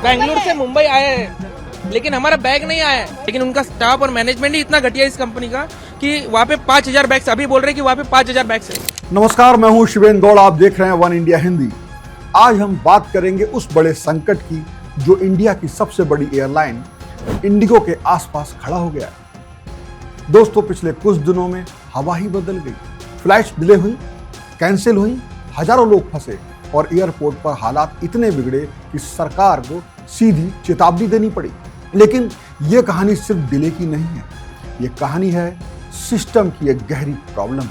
बेंगलुरु से मुंबई आए हैं, लेकिन हमारा बैग नहीं आया है। लेकिन उनका स्टाफ और मैनेजमेंट ही इतना घटिया इस कंपनी का कि वहाँ पे 5,000 बैग्स, अभी बोल रहे हैं कि वहाँ पे 5,000 बैग्स है। नमस्कार, मैं हूं शिवेंद्र गौड़, आप देख रहे हैं वन इंडिया हिंदी। आज हम बात करेंगे उस बड़े संकट की जो इंडिया की सबसे बड़ी एयरलाइन इंडिगो के आसपास खड़ा हो गया है। दोस्तों, पिछले कुछ दिनों में हवा ही बदल गई। फ्लाइट्स डिले हुई, कैंसिल हुई, हजारों लोग फंसे और एयरपोर्ट पर हालात इतने बिगड़े कि सरकार को सीधी चेतावनी देनी पड़ी। लेकिन यह कहानी सिर्फ डिले की नहीं है, ये कहानी है सिस्टम की एक गहरी प्रॉब्लम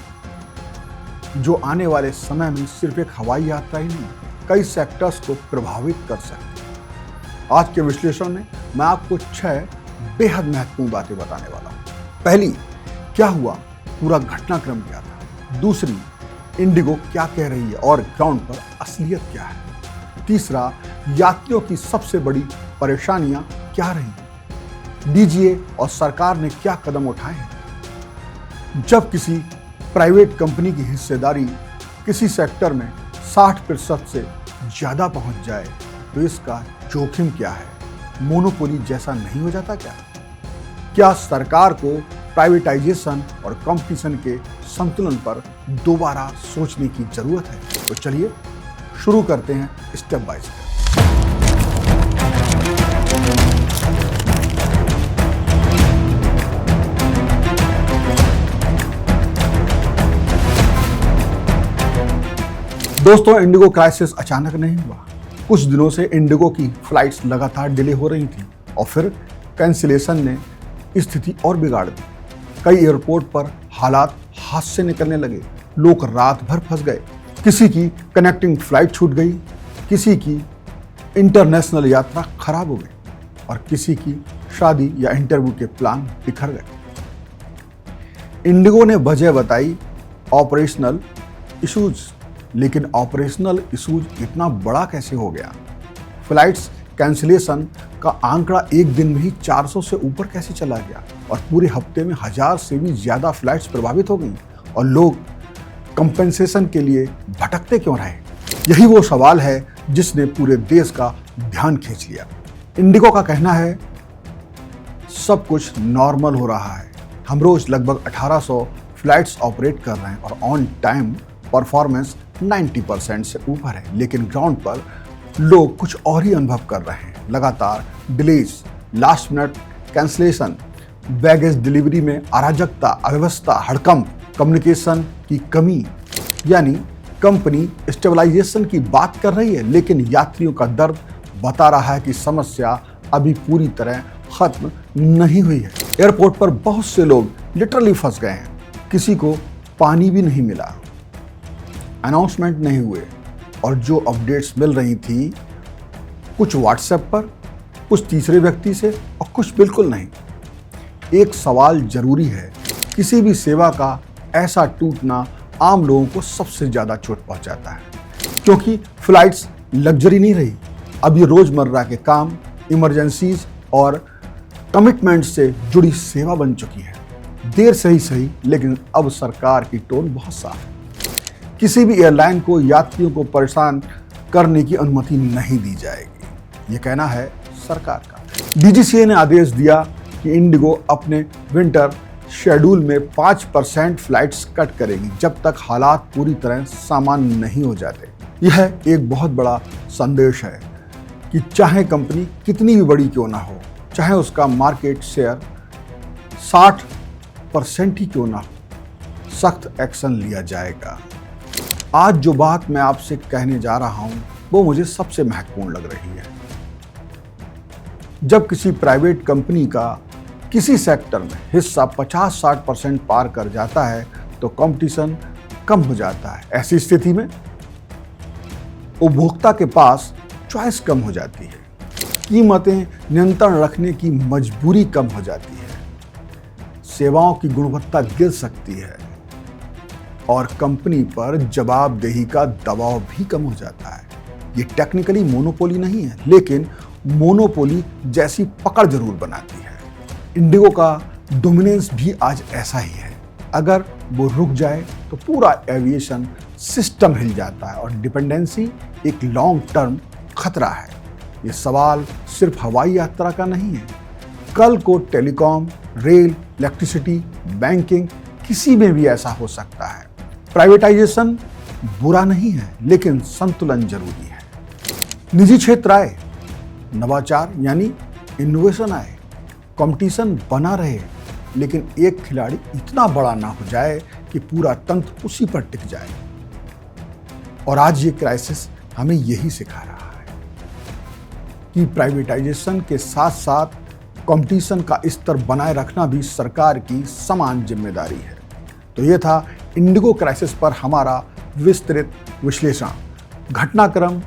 जो आने वाले समय में सिर्फ एक हवाई यात्रा ही नहीं, कई सेक्टर्स को प्रभावित कर सकती है। आज के विश्लेषण में मैं आपको 6 बेहद महत्वपूर्ण बातें बताने वाला हूं। पहली, क्या हुआ, पूरा घटनाक्रम क्या था। दूसरी, इंडिगो क्या कह रही है और ग्राउंड पर असलियत क्या है। तीसरा, यात्रियों की सबसे बड़ी परेशानियां क्या रही। डीजीए और सरकार ने क्या कदम उठाए हैं। जब किसी प्राइवेट कंपनी की हिस्सेदारी किसी सेक्टर में 60% से ज्यादा पहुंच जाए तो इसका जोखिम क्या है। मोनोपोली जैसा नहीं हो जाता क्या सरकार को प्राइवेटाइजेशन और कंपटीशन के संतुलन पर दोबारा सोचने की जरूरत है। तो चलिए शुरू करते हैं स्टेप बाय स्टेप। दोस्तों, इंडिगो क्राइसिस अचानक नहीं हुआ। कुछ दिनों से इंडिगो की फ्लाइट्स लगातार डिले हो रही थी और फिर कैंसिलेशन ने स्थिति और बिगाड़ दी। कई एयरपोर्ट पर हालात हाथ से निकलने लगे, लोग रात भर फंस गए। किसी की कनेक्टिंग फ्लाइट छूट गई, किसी की इंटरनेशनल यात्रा खराब हो गई और किसी की शादी या इंटरव्यू के प्लान बिखर गए। इंडिगो ने वजह बताई ऑपरेशनल इश्यूज, लेकिन ऑपरेशनल इश्यूज इतना बड़ा कैसे हो गया। फ्लाइट्स कैंसिलेशन का आंकड़ा एक दिन में ही 400 से ऊपर कैसे चला गया और पूरे हफ्ते में 1000 से भी ज्यादा फ्लाइट्स प्रभावित हो गई और लोग कंपेंसेशन के लिए भटकते क्यों रहे। यही वो सवाल है जिसने पूरे देश का ध्यान खींच लिया। इंडिगो का कहना है सब कुछ नॉर्मल हो रहा है, हम रोज लगभग 1800 फ्लाइट्स ऑपरेट कर रहे हैं और ऑन टाइम परफॉर्मेंस 90% से ऊपर है। लेकिन ग्राउंड पर लोग कुछ और ही अनुभव कर रहे हैं। लगातार delays, last minute cancellation, baggage delivery में अराजकता, अव्यवस्था, हड़कंप, कम्युनिकेशन की कमी। यानी कंपनी स्टेबलाइजेशन की बात कर रही है, लेकिन यात्रियों का दर्द बता रहा है कि समस्या अभी पूरी तरह खत्म नहीं हुई है। एयरपोर्ट पर बहुत से लोग लिटरली फंस गए हैं। किसी को पानी भी नहीं मिला, अनाउंसमेंट नहीं हुए और जो अपडेट्स मिल रही थी कुछ व्हाट्सएप पर, कुछ तीसरे व्यक्ति से और कुछ बिल्कुल नहीं। एक सवाल जरूरी है, किसी भी सेवा का ऐसा टूटना आम लोगों को सबसे ज्यादा चोट पहुंचाता है, क्योंकि फ्लाइट्स लग्जरी नहीं रही। अब ये रोजमर्रा के काम, इमरजेंसीज और कमिटमेंट से जुड़ी सेवा बन चुकी है। देर से ही सही, लेकिन अब सरकार की टोन बहुत साफ है। किसी भी एयरलाइन को यात्रियों को परेशान करने की अनुमति नहीं दी जाएगी, ये कहना है सरकार का। डीजीसीए ने आदेश दिया कि इंडिगो अपने विंटर शेड्यूल में 5% फ्लाइट्स कट करेगी जब तक हालात पूरी तरह सामान्य नहीं हो जाते। यह एक बहुत बड़ा संदेश है कि चाहे कंपनी कितनी भी बड़ी क्यों ना हो, चाहे उसका मार्केट शेयर 60% ही क्यों ना हो, सख्त एक्शन लिया जाएगा। आज जो बात मैं आपसे कहने जा रहा हूं वो मुझे सबसे महत्वपूर्ण लग रही है। जब किसी प्राइवेट कंपनी का किसी सेक्टर में हिस्सा 50-60% पार कर जाता है तो कंपटीशन कम हो जाता है। ऐसी स्थिति में उपभोक्ता के पास चॉइस कम हो जाती है, कीमतें नियंत्रण रखने की मजबूरी कम हो जाती है, सेवाओं की गुणवत्ता गिर सकती है और कंपनी पर जवाबदेही का दबाव भी कम हो जाता है। ये टेक्निकली मोनोपोली नहीं है, लेकिन मोनोपोली जैसी पकड़ जरूर बनाती है। इंडिगो का डोमिनेंस भी आज ऐसा ही है। अगर वो रुक जाए तो पूरा एविएशन सिस्टम हिल जाता है और डिपेंडेंसी एक लॉन्ग टर्म खतरा है। ये सवाल सिर्फ हवाई यात्रा का नहीं है। कल को टेलीकॉम, रेल, इलेक्ट्रिसिटी, बैंकिंग, किसी में भी ऐसा हो सकता है। प्राइवेटाइजेशन बुरा नहीं है, लेकिन संतुलन जरूरी है। निजी क्षेत्र आए, नवाचार यानी इनोवेशन आए, कंपटीशन बना रहे, लेकिन एक खिलाड़ी इतना बड़ा ना हो जाए कि पूरा तंत्र उसी पर टिक जाए। और आज ये क्राइसिस हमें यही सिखा रहा है कि प्राइवेटाइजेशन के साथ साथ कंपटीशन का स्तर बनाए रखना भी सरकार की समान जिम्मेदारी है। तो ये था इंडिगो क्राइसिस पर हमारा विस्तृत विश्लेषण। घटनाक्रम,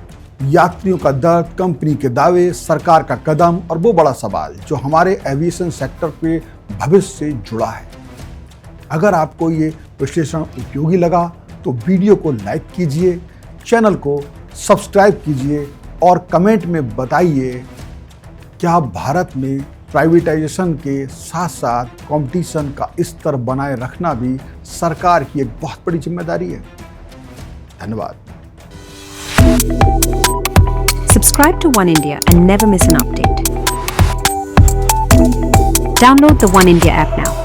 यात्रियों का दर्द, कंपनी के दावे, सरकार का कदम और वो बड़ा सवाल जो हमारे एविएशन सेक्टर के भविष्य से जुड़ा है। अगर आपको ये विश्लेषण उपयोगी लगा तो वीडियो को लाइक कीजिए, चैनल को सब्सक्राइब कीजिए और कमेंट में बताइए क्या भारत में प्राइवेटाइजेशन के साथ साथ कंपटीशन का स्तर बनाए रखना भी सरकार की एक बहुत बड़ी जिम्मेदारी है। धन्यवाद। Subscribe to One India and never miss an update. Download the One India app now.